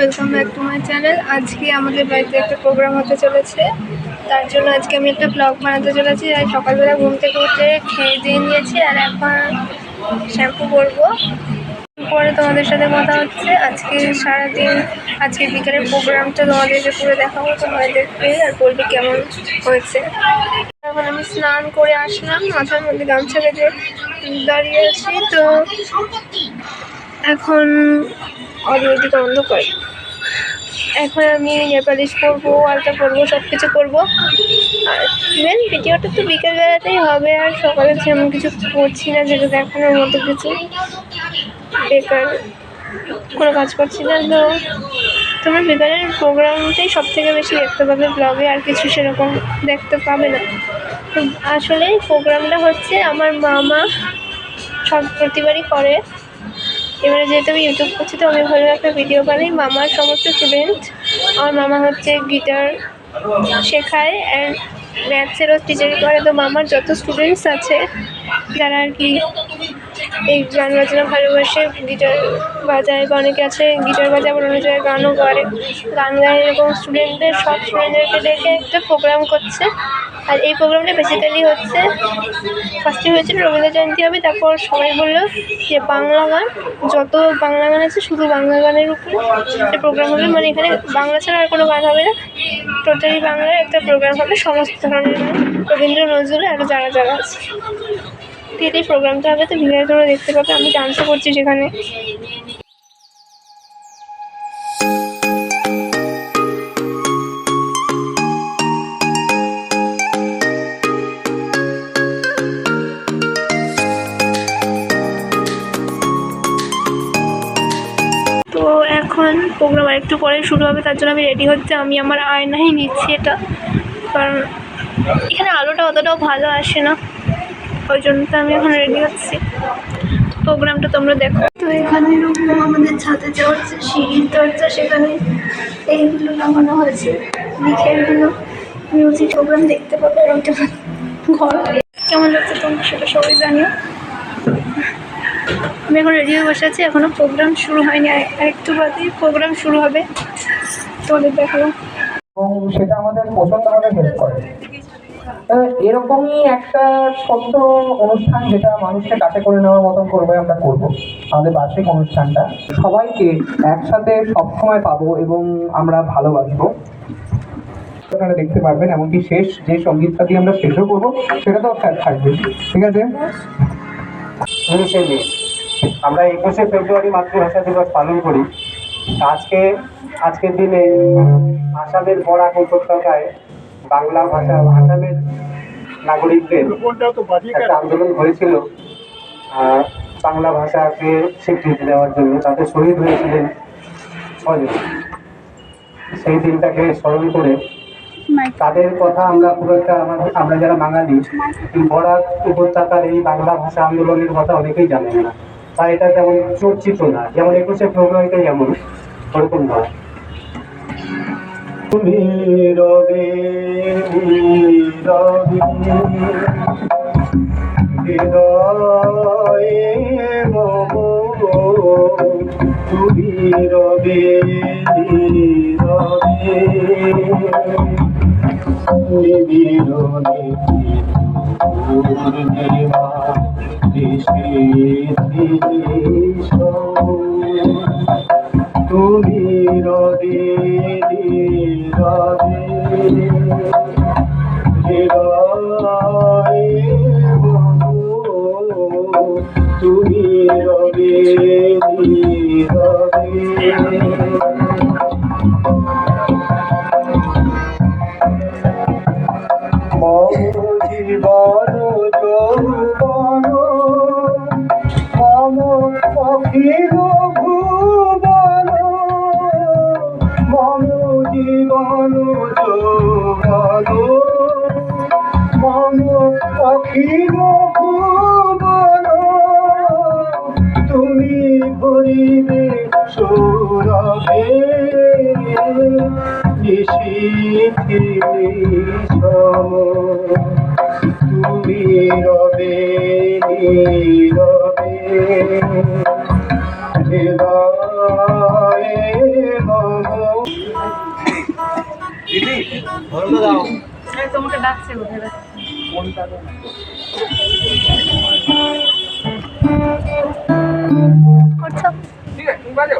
Welcome back to my channel. আজকে আমাদের বাড়িতে একটা প্রোগ্রাম হতে চলেছে, তার জন্য আজকে আমি একটা ব্লগ বানাতে চলেছি। আর সকালবেলা ঘুম থেকে উঠে খেয়ে দিয়ে নিয়েছি, আর এখন শ্যাম্পু করবো। পরে তোমাদের সাথে কথা হচ্ছে। আজকে সারাদিন, আজকে বিকেলের প্রোগ্রামটা তোমাদেরকে পুরো দেখাবো, তোমাদের দেখবে আর বলবে কেমন হয়েছে। এখন আমি স্নান করে আসলাম, মাথার মধ্যে গামছা বেঁধে দাঁড়িয়ে আছি। তো এখন অডিওটিকে বন্ধ করে এখন আমি নেপালিশ করবো, আলতা করবো, সব কিছু করবো। আর মেন ভিডিওটা তো বিকেলবেলাতেই হবে, আর সকালে সেমন কিছু করছি না যেটা দেখানোর মতো কিছু, বেকার কোনো কাজ করছি না। তো তোমরা বিকালের প্রোগ্রামটাই সব থেকে বেশি দেখতে পাবে ব্লগে, আর কিছু সেরকম দেখতে পাবে না। তো আসলে প্রোগ্রামটা হচ্ছে আমার মামা সব প্রতিবারই করে। এবারে যেহেতু আমি ইউটিউব করছি, তো আমি ভালো একটা ভিডিও বানাই। মামার সমস্ত স্টুডেন্ট, আমার মামা হচ্ছে গিটার শেখায় অ্যান্ড ম্যাথসেরও টিচারই করে। তো মামার যত স্টুডেন্টস আছে যারা আর কি এই গান বাজনা ভালোবাসে, গিটার বাজায়, বা অনেকে আছে গিটার বাজায়, আবার অনেক জায়গায় গানও করে, গান গায়, এরকম স্টুডেন্টদের সব স্টুডেন্টদেরকে ডেকে একটা প্রোগ্রাম করছে। আর এই প্রোগ্রামটা বেসিক্যালি হচ্ছে, ফার্স্টে হয়েছিল রবীন্দ্র জয়ন্তী হবে, তারপর সবাই বললো যে বাংলা গান, যত বাংলা গান আছে শুধু বাংলা গানের উপরে একটা প্রোগ্রাম হবে। মানে এখানে বাংলা ছাড়া আর কোনো গান হবে না, টোটালি বাংলার একটা প্রোগ্রাম হবে, সমস্ত ধরনের গান, রবীন্দ্র নজরুল আর যারা যারা আছে। এই প্রোগ্রামটা হবে, তো ভিডিও তোমরা দেখতে পাবে। আমি ডান্সও করছি সেখানে। তো এখন প্রোগ্রাম আরেকটু পরে শুরু হবে, তার জন্য আমি রেডি হচ্ছে। আমি আমার আয়নাই নিচ্ছি এটা, কারণ এখানে আলোটা অতটাও ভালো আসে না, ওই জন্য তো আমি এখন রেডি হচ্ছি। প্রোগ্রামটা তোমরা দেখো। তো এখানে আমাদের ছাদে যাওয়ার যে সিঁড়ির দরজা, সেখানে এইগুলো লাগানো হয়েছে, লিখেগুলো মিউজিক প্রোগ্রাম দেখতে পাবে। আর ওইটা ঘর কেমন লাগছে তোমরা সেটা সবাই জানিও। আমি এখন রেডি হয়ে বসে আছি, এখনও প্রোগ্রাম শুরু হয়নি, আরেকটু বাদেই প্রোগ্রাম শুরু হবে, তোমাদের দেখাবো। এবং সেটা আমাদের প্রচন্ডভাবে হেল্প করে। এরকমই একটা ছোট্ট অনুষ্ঠান যেটা মানুষকে কাছে করে নেওয়ার মতন করবে, আমরা করব আমাদের বার্ষিক অনুষ্ঠানটা। সবাইকে একসাথে সবসময় পাবো এবং আমরা ভালোবাসবো, আপনারা দেখতে পারবেন। এমনকি শেষ যে সঙ্গীতটা দিয়ে আমরা শেষও করবো, সেটা তো থাকবে, ঠিক আছে। 19শে মে আমরা 21শে ফেব্রুয়ারি মাতৃভাষা দিবস পালন করি। আজকের দিনে আসামের বরাক উপত্যকায় বাংলা ভাষা, আসামের নাগরিকদের একটা আন্দোলন হয়েছিল বাংলা ভাষাকে স্বীকৃতি দেওয়ার জন্য। তাতে শহীদ হয়েছিলেন 6 জন। সেই দিনটাকে স্মরণ করে তাদের কথা আমরা পুরো একটা, আমরা যারা বাঙালি, বরাক উপত্যকার এই বাংলা ভাষা আন্দোলনের কথা অনেকেই জানেন না, বা এটা তেমন চর্চিত না। যেমন 21শে ফেব্রুয়ারিতে যেমন ওরকম নয়। তুমি রবে হৃদয়ে মম, তুমি রবে নিবিড়নে পূর্ণিমা দেশে তুমি রবে তুমি রবে মম জীবন যৌবন, মম অখিল ভুবন, মম জীবন যৌবন, মম অখিল ভুবন, তুমি ভরিবে সৌরভে নিশীথে সম, তুমি রবে নীরবে হৃদয় তোমাকে ডাকছে বোধহয়। ঠিক আছে তুমি বাজো।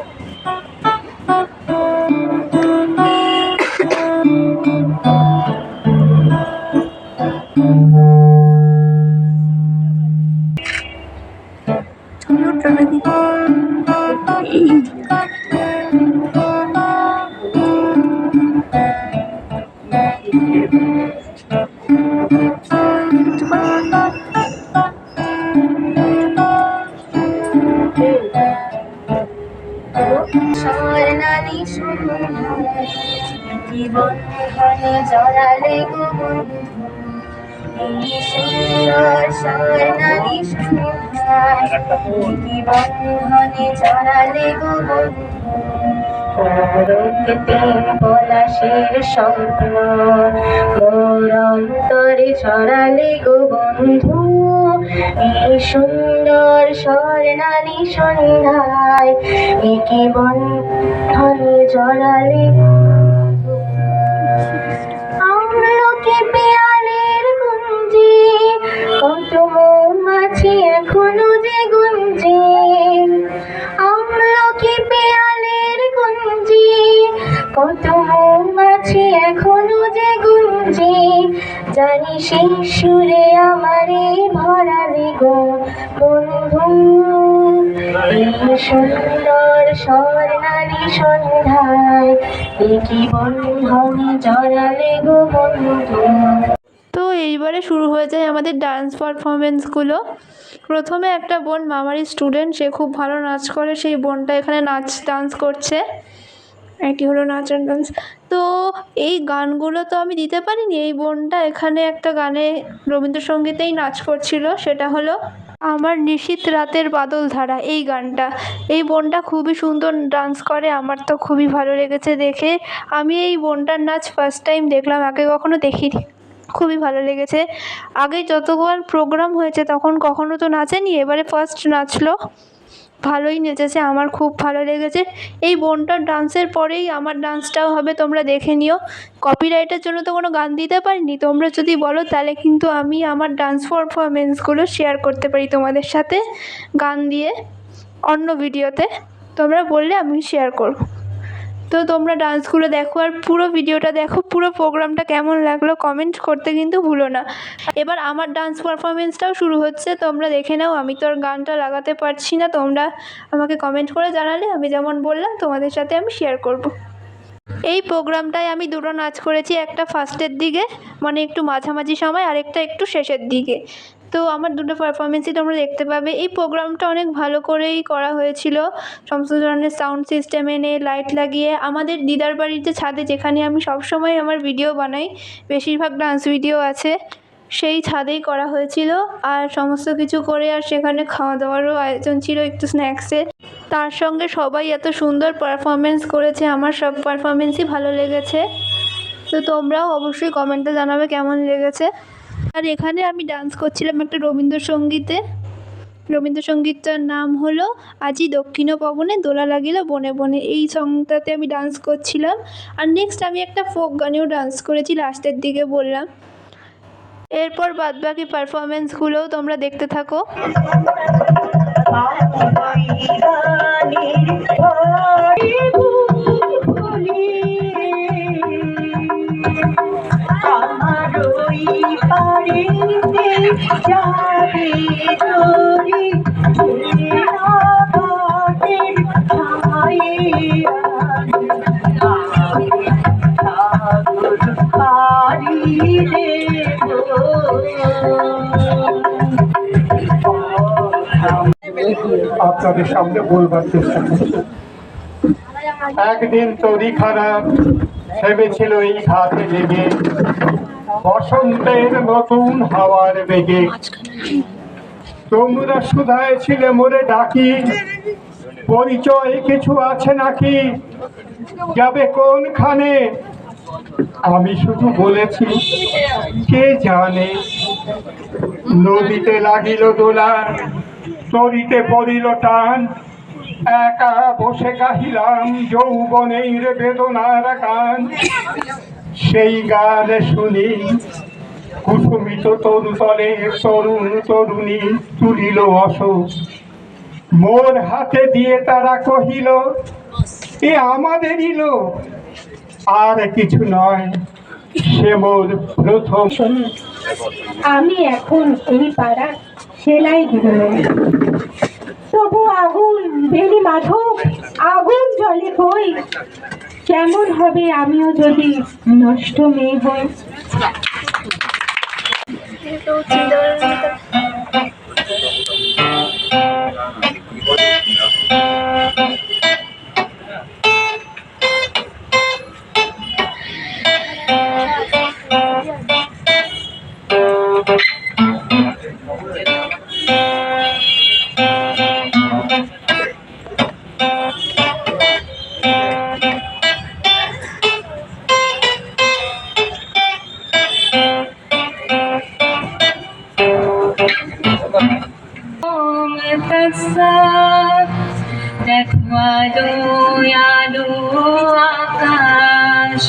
স্বর্ণালী সন্ধ্যায় জীবন ঘনে জড়ালে গো বন্ধু, এই সুন্দর স্বর্ণালী সন্ধ্যায় জীবন ঘনে জড়ালে গো বন্ধু। পলাশের স্বপ্ন মোর অন্তরে ছড়ালে গো বন্ধু, এই সুন্দর স্বর্ণালী সন্ধ্যায় একে বন্ধনে জড়ালে আমলকি পেয়ালের গুঞ্জি, কত মৌমাছি এখনো যে গুঞ্জি, আমলকি পেয়ালের গুঞ্জি, কত মৌমাছি এখনো যে গুঞ্জি, জানি সেই সুরে আমারে ভরালে গো বন্ধু, এই সুন্দর স্বর্ণালী সন্ধ্যায় কি বন্ধনে জড়ালে গো বন্ধু। তো এইবারে শুরু হয়ে যায় আমাদের ডান্স পারফরমেন্সগুলো। প্রথমে একটা বোন মামারি স্টুডেন্ট, সে খুব ভালো নাচ করে, সেই বোনটা এখানে ডান্স করছে। এটি হলো নাচ আর ডান্স। তো এই গানগুলো তো আমি দিতে পারিনি, এই বোনটা এখানে একটা গানে রবীন্দ্রসঙ্গীতেই নাচ করছিল, সেটা হলো আমার নিশীথ রাতের বাদল ধারা। এই গানটা, এই বোনটা খুবই সুন্দর ডান্স করে, আমার তো খুবই ভালো লেগেছে দেখে। আমি এই বোনটার নাচ ফার্স্ট টাইম দেখলাম, আগে কখনো দেখিনি, খুবই ভালো লেগেছে। আগে যতবার প্রোগ্রাম হয়েছে তখন কখনো তো নাচেনি, এবারে ফার্স্ট নাচলো, ভালোই নেচেছে, আমার খুব ভালো লেগেছে। এই বোনটার ডান্সের পরেই আমার ডান্সটাও হবে, তোমরা দেখে নিও। কপিরাইটের জন্য তো কোনো গান দিতে পারিনি, তোমরা যদি বলো তাহলে কিন্তু আমি আমার ডান্স পারফরমেন্সগুলো শেয়ার করতে পারি তোমাদের সাথে গান দিয়ে অন্য ভিডিওতে, তোমরা বললে আমি শেয়ার করব। তো তোমরা ডান্সগুলো দেখো আর পুরো ভিডিওটা দেখো, পুরো প্রোগ্রামটা কেমন লাগলো কমেন্ট করতে কিন্তু ভুলো না। এবার আমার ডান্স পারফরমেন্সটাও শুরু হচ্ছে, তোমরা দেখে নাও। আমি তো আর গানটা লাগাতে পারছি না, তোমরা আমাকে কমেন্ট করে জানালে আমি যেমন বললাম তোমাদের সাথে আমি শেয়ার করব। এই প্রোগ্রামটায় আমি দুটো নাচ করেছি, একটা ফার্স্টের দিকে মানে একটু মাঝামাঝি সময়, আর একটা একটু শেষের দিকে। তো আমার দুটো পারফরমেন্সই তোমরা দেখতে পাবে। এই প্রোগ্রামটা অনেক ভালো করেই করা হয়েছিল, সমস্ত ধরনের সাউন্ড সিস্টেম এনে লাইট লাগিয়ে। আমাদের দিদার বাড়ির যে ছাদে, যেখানে আমি সবসময় আমার ভিডিও বানাই, বেশিরভাগ ডান্স ভিডিও আছে, সেই ছাদেই করা হয়েছিল। আর সমস্ত কিছু করে, আর সেখানে খাওয়া দাওয়ারও আয়োজন ছিল, একটু স্ন্যাক্সের। তার সঙ্গে সবাই এত সুন্দর পারফরমেন্স করেছে, আমার সব পারফরমেন্সই ভালো লেগেছে। তো তোমরাও অবশ্যই কমেন্টে জানাবে কেমন লেগেছে। আর এখানে আমি ডান্স করছিলাম একটা রবীন্দ্রসঙ্গীতে, রবীন্দ্রসঙ্গীতটার নাম হলো আজি দক্ষিণ পবনে দোলা লাগিল বনে বনে। এই সংটাতে আমি ডান্স করছিলাম। আর নেক্সট আমি একটা ফোক গানেও ডান্স করেছি, লাস্টের দিকে বললাম। এরপর বাদবাকি পারফরমেন্সগুলোও তোমরা দেখতে থাকো। আপনাদের সামনে বলবার চেষ্টা করছি। একদিন তরি খারাপ ভেবেছিল এই ঘাটে লেগে, বসন্তের নতুন হাওয়ার বেগে তোমরা শুধায় ছিলে মোরে ডাকি, পরিচয় কিছু আছে নাকি, যাবে কোনখানে? আমি শুধু বলেছি কে জানে। নদীতে লাগিল দোলা, তরিতে পড়িল টান, একা বসে গাহিলাম যৌবনের বেদনার গান। সেই গান শুনি কুসুমিত তরুতলে তরুণ তরুণী তুলিল অশোক। মোর হাতে দিয়ে তারা কহিল, এ আমাদেরই লোক, আর কিছু নয়, সে মোর প্রথম। আমি এখন এই পাড়া সেলাই গৃহিণী। তবু আগুন বেলি মাধব, আগুন জলে কই, কেমন হবে আমিও যদি নষ্ট মেয়ে হই। তো চিন্তা দেখো আলো আলো আকাশ,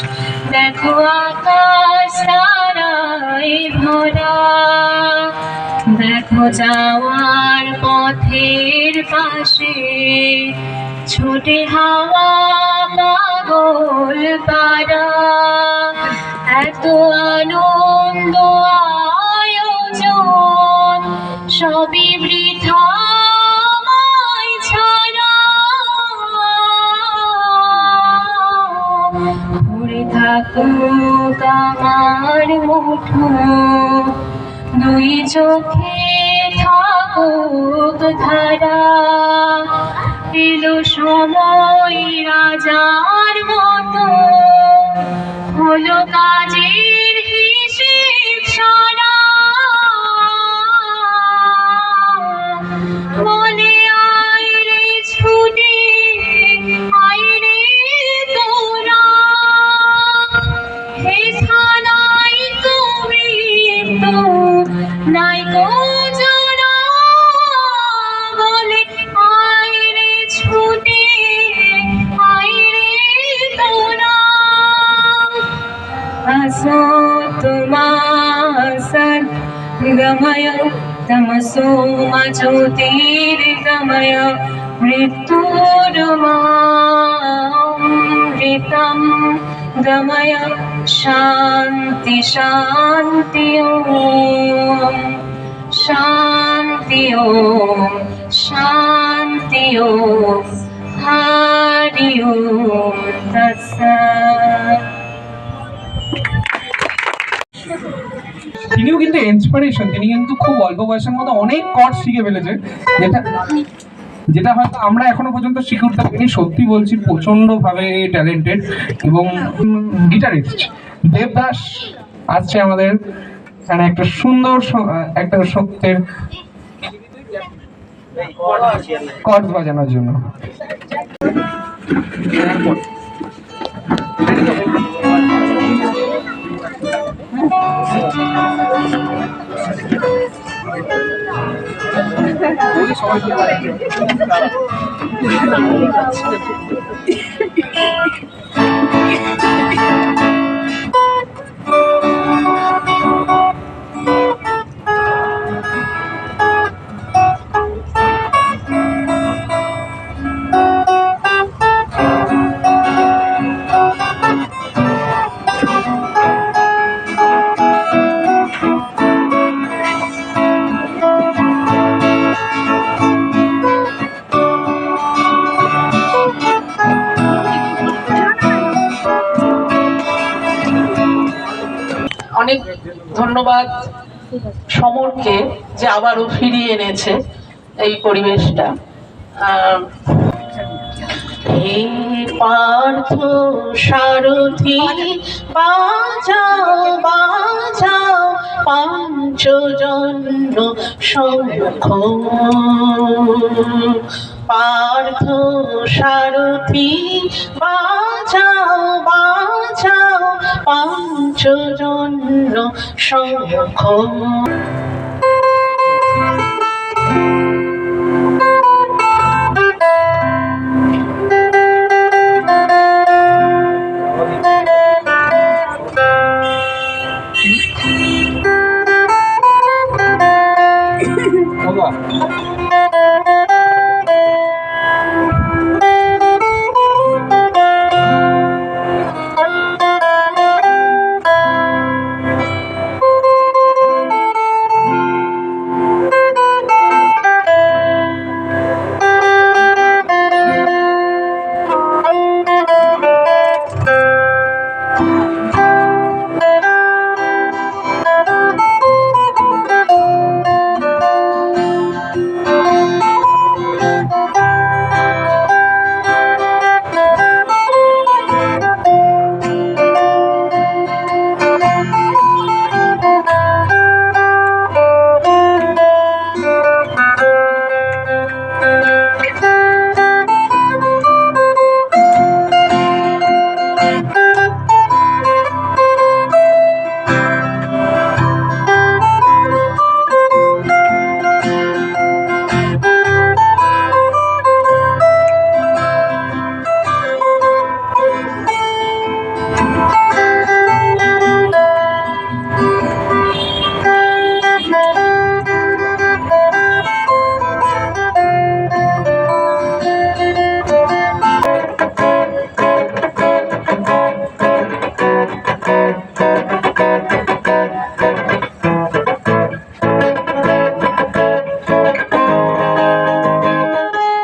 দেখো আকাশ তারায় ভরা, দেখো যাওয়ার পথের পাশে ছোটে হাওয়া পাগল পাড়া। এত আনন্দ আয়োজন সবই বৃথা আমায় ছাড়া। ঘুরে থাকুক আমার মুঠো, দুই চোখে থাকুক ধারা। এলো সময় রাজার মতো, হলো কাজের হিসেব সারা। বলে আয় রে ছুটে আয় রে তোরা, হে থানাই কবি তো নাই কো জোড়া। বলে আয় রে ছুটে আয় রে তোরা, আসো তোমার গময় তমসো মা জ্যোতির্গময়, মৃত্যুর্মামৃতম গময়, শান্তি শান্তি ওম, শান্তি ওম, শান্তি ওম, হরি ওম তৎসৎ। তিনিও কিন্তু ইন্সপিরেশন। তিনি কিন্তু খুব অল্প বয়সের মধ্যে অনেক কর্ড শিখে ফেলেছে, যেটা যেটা হয়তো আমরা এখনো পর্যন্ত শিখে উঠতে পারিনি। সত্যি বলছি, প্রচন্ড ভাবে ট্যালেন্টেড। এবং গিটারিস্ট দেবদাস আসছে আমাদের এখানে একটা সুন্দর একটা সত্যের কর্ড বাজানোর জন্য। অনেক ধন্যবাদ সমরকে, যে আবারও ফিরিয়ে এনেছে এই পরিবেশটা। হে পার্থ সারথি বাজাও বাজাও পাঞ্চজন্য শঙ্খ, পার্থ সারথি বাজাও বাজাও পাঞ্চজন্য শঙ্খ।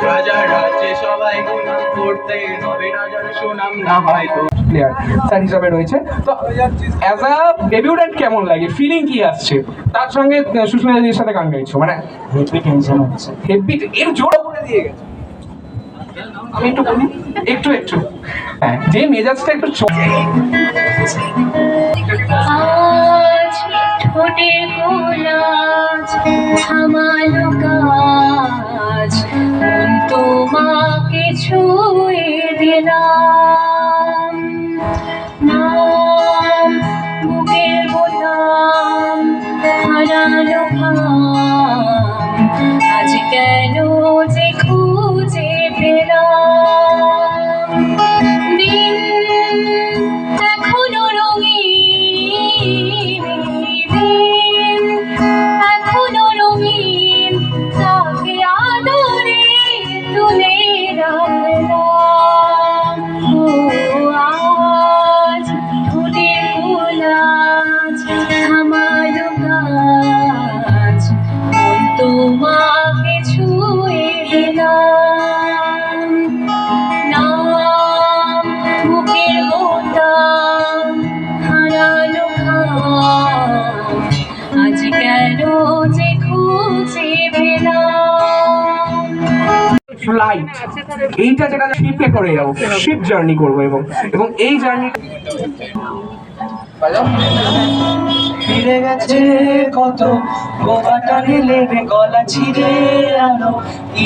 রাজার রাজ্যে সবাই গুণান করতে হবে, রাজার সুনাম না হয়তো। প্লেয়ার স্যার হিসাবে রয়েছে। তো অ্যাজ আ ডেবিউট্যান্ট কেমন লাগে, ফিলিং কি আসছে? তার সঙ্গে সুস্মিতা দিদির সাথে গান গাইছো, মানে হেভি টেনশন হচ্ছে। হেভি, এর জোড়া করে দিয়ে গেছে। আমি একটু বলি, একটু হ্যাঁ, যে মেজাজটা একটু আজ ঠোঁটে কোলাজ থামালো কাজ, মন তোমাকে ছুঁয়ে দিলাম, নাম বুকের বোতাম হারালো ঘাম, আজ কেন যে খুঁজে পেলাম, দিন এখনো রঙিন, দিন এখনো রঙিন, তাকে আদরে তুলে রাখলাম। ও আজ ঠোঁটে কোলাজ থামালো কাজ, মন তোমাকে ছুঁয়ে দিলাম, নাম বুকের বোতাম হারালো ঘাম, আজ কেন যে খুঁজে পেলাম। ফ্লাইট, এইটা যেটা শিপে করে যাবো, শিপ জার্নি করবো, এবং এই জার্নি ফিরে গেছে কত গোবাটা রেলে গলা ছিঁড়ে আনো,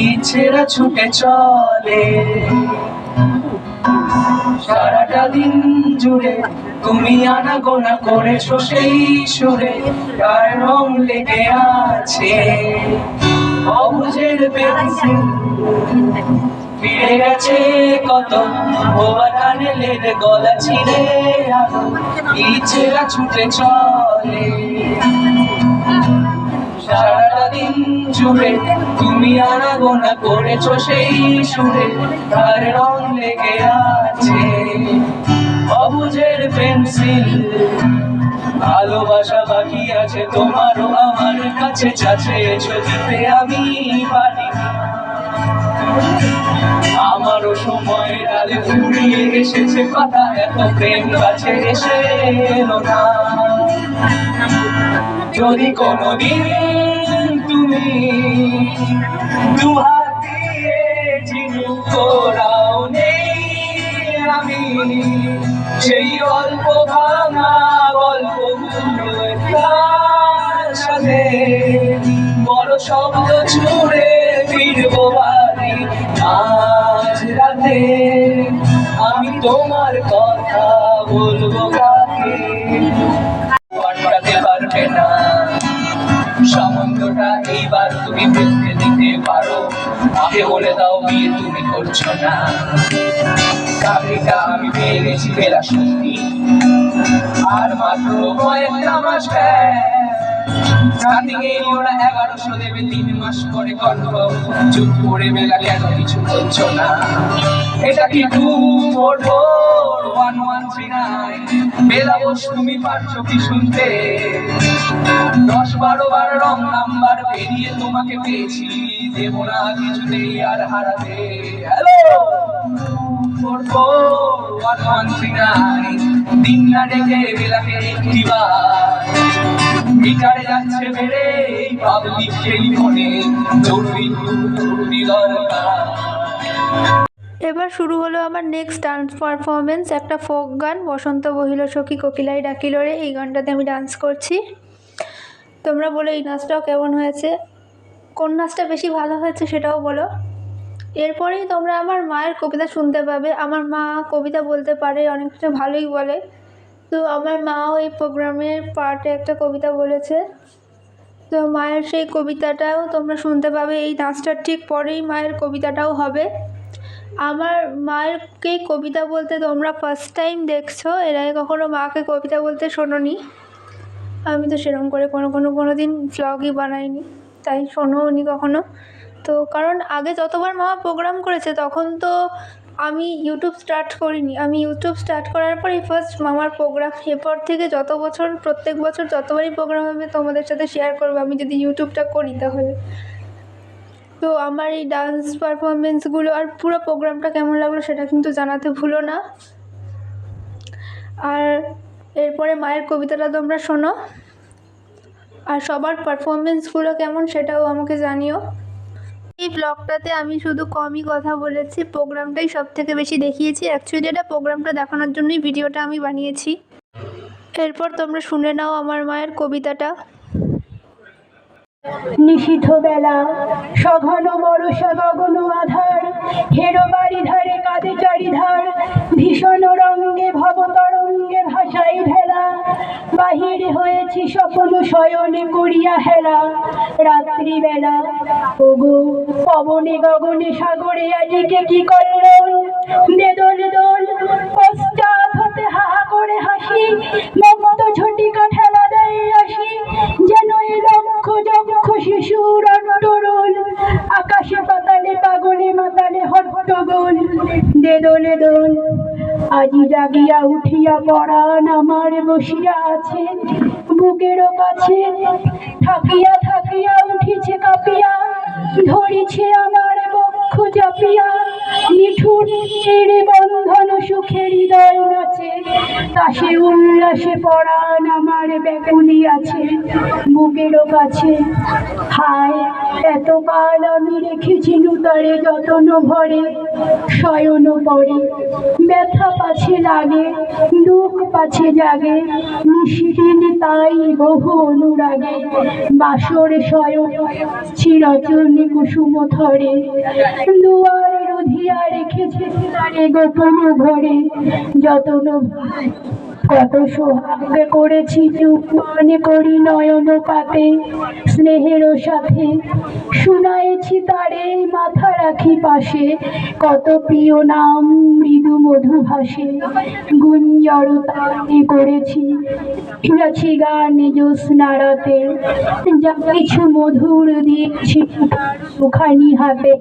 ইচ্ছেরা ছুটে চলে সারাটা দিন জুড়ে, তুমি আনাগোনা করেছো সেই সুরে, তার রং লেগে আছে অবুঝের পেন্সিল। ফিরে গেছে কত ভোবা টানেলের গলা ছিঁড়ে আনো, ইচ্ছেরা ছুটে চলে সারাটা দিন জুড়ে, তুমি আনাগোনা করেছো সেই সুরে, তার রং লেগে আছে অবুঝের পেন্সিল। ভালোবাসা বাকি আছে তোমারও আমার কাছে, চাচেছো দিতে আমি পারি, আমারও সময় ডালে ফুরিয়ে এসেছে কথা, এত প্রেম কাছে এসে এলো না। যদি কোনোদিন তুমি দুহাত দিয়ে ঝিনুক করাও নেই, আমি সেই অল্প ভাঙা গল্পগুলোর সাথে বড় শব্দ ছুড়ে ফিরবো বাড়ি আজ রাতে। আমি তোমার কথা বলবো কাকে, পাঠাতে পারবে না সম্বন্ধটা, এইবার তুমি বুঝতে দিতে পারো, আগে বলে দাও বিয়ে তুমি করছো না। চাকরিটা আমি পেয়ে গেছি বেলা সত্যি, আর মাত্র কয়েকটা মাস স্টার্টিং এ ওরা 1100 দেবে 3 মাস পরে কনফার্ম চুপ করে বেলা কেন কিছু বলছো না এটা কি 2441139 বেলা বস তুমি পারছো কি শুনতে 10-12 বার রং নাম্বার বেরিয়ে তোমাকে পেয়েছি দেব না কিছুতেই আর হারাতে হ্যালো 2441139 দিন না ডেকে বেলাকে একটিবার মিটারে যাচ্ছে বেড়ে এই পাবলিক টেলিফোনে জরুরি দরকার। এবার শুরু হলো আমার নেক্সট ডান্স পারফরমেন্স, একটা ফোক গান, বসন্ত বহিল সখী কোকিলাই ডাকিল রে। এই গানটাতে আমি ডান্স করছি। তোমরা বলো এই নাচটাও কেমন হয়েছে, কোন নাচটা বেশি ভালো হয়েছে সেটাও বলো। এরপরেই তোমরা আমার মায়ের কবিতা শুনতে পাবে। আমার মা কবিতা বলতে পারে, অনেকটা ভালোই বলে। তো আমার মাও এই প্রোগ্রামের পার্টে একটা কবিতা বলেছে, তো মায়ের সেই কবিতাটাও তোমরা শুনতে পাবে। এই নাচটার ঠিক পরেই মায়ের কবিতাটাও হবে। আমার মায়েরকে কবিতা বলতে তোমরা ফার্স্ট টাইম দেখছো, এর আগে কখনো মাকে কবিতা বলতে শোনোনি। আমি তো সেরকম করে কোনো দিন ভ্লগই বানাইনি, তাই শোনোনি কখনো। তো কারণ আগে যতবার মামা প্রোগ্রাম করেছে তখন তো আমি ইউটিউব স্টার্ট করিনি। আমি ইউটিউব স্টার্ট করার পরেই ফার্স্ট মামার প্রোগ্রাম। এরপর থেকে যত বছর, প্রত্যেক বছর যতবারই প্রোগ্রাম হবে তোমাদের সাথে শেয়ার করবো আমি যদি ইউটিউবটা করি তাহলে। তো আমার এই ডান্স পারফরমেন্সগুলো আর পুরো প্রোগ্রামটা কেমন লাগলো সেটা কিন্তু জানাতে ভুলো না। আর এরপরে মায়ের কবিতাটা তোমরা শোনো, আর সবার পারফরমেন্সগুলো কেমন সেটাও আমাকে জানিও। এই ব্লগটাতে আমি শুধু কমই কথা বলেছি, প্রোগ্রামটাই সব থেকে বেশি দেখিয়েছি। অ্যাকচুয়ালি এটা প্রোগ্রামটা দেখানোর জন্যই ভিডিওটা আমি বানিয়েছি। এরপর তোমরা শুনে নাও আমার মায়ের কবিতাটা। নিশীথ বেলা সঘন বরষা গগন আধার, হেরো বাড়ি ধারে কাঁদে চারিধার, ভীষণ রঙ্গে ভবতরঙ্গে ভাষাই ভেলা, বাহিরে হয়েছি স্বপ্ন শয়নে করিয়া হেলা। রাত্রিবেলা ওগো পবনে গগনে সাগরে আজকে কি কল্লোল, দেদল দোল পশ্চাৎ হতে হাহা করে হাসি, মমত ঝটিকা ঠেলা দেয় আসি, যেন এ লক্ষ যক্ষ শিশুর অট্টরোল, আকাশে পাতালে পাগলে মাতালে হট্টগোল। দেদলে দোল আজি জাগিয়া উঠিয়া পরাণ আমার বসিয়া আছে বুকেরও কাছে, থাকিয়া থাকিয়া উঠিছে কাঁপিয়া, ধরিছে আমার বক্ষ চাপিয়া, নিঠুর বন্ধন সুখে হৃদয় নাচে, তাসে উল্লাসে পরাণ আমার ব্যাকুলি আছে বুকেরও কাছে। হায় এতকাল আমি রেখেছি নুতারে যতন ভরে, শয়ন পরে ব্যথা পাছে লাগে দুঃখ পাছে জাগে, নিশিদিন তাই বহু অনুরাগে, বাসরে শয়ন চিরচরণে কুসুম ধরে, দুয়ারে রুধিয়া রেখেছে তারে গোপন ঘরে, যতন কত সোহাগ করেছি চুপ মনে করি নয়ন পাতে, স্নেহের সাথে শুনাইছি তারে মাথা রাখি পাশে, কত প্রিয় নাম মৃদু মধু ভাসে, গুঞ্জরতানি করেছি গেছি গানে জ্যোৎস্না রাতে, যা কিছু মধুর দিয়েছি দুখানি হাতে।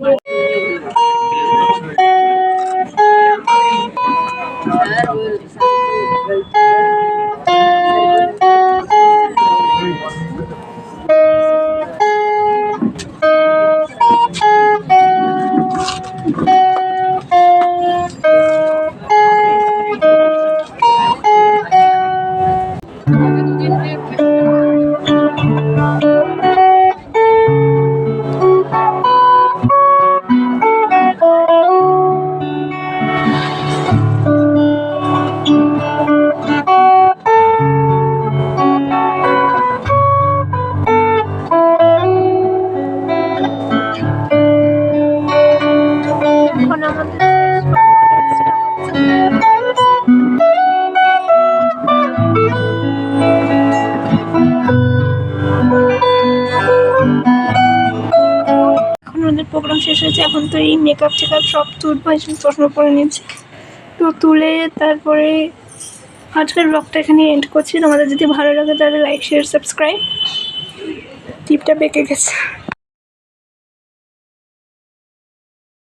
প্রোগ্রাম শেষ হয়েছে, এখন তো এই মেকআপ টেকআপ সব তুলবো, প্রশ্ন করে নিয়েছি। তো তুলে তারপরে আজকের ব্লগটা এখানে এন্ড করছি। তোমাদের যদি ভালো লাগে তাহলে লাইক শেয়ার সাবস্ক্রাইব। টিপটা বেঁকে গেছে।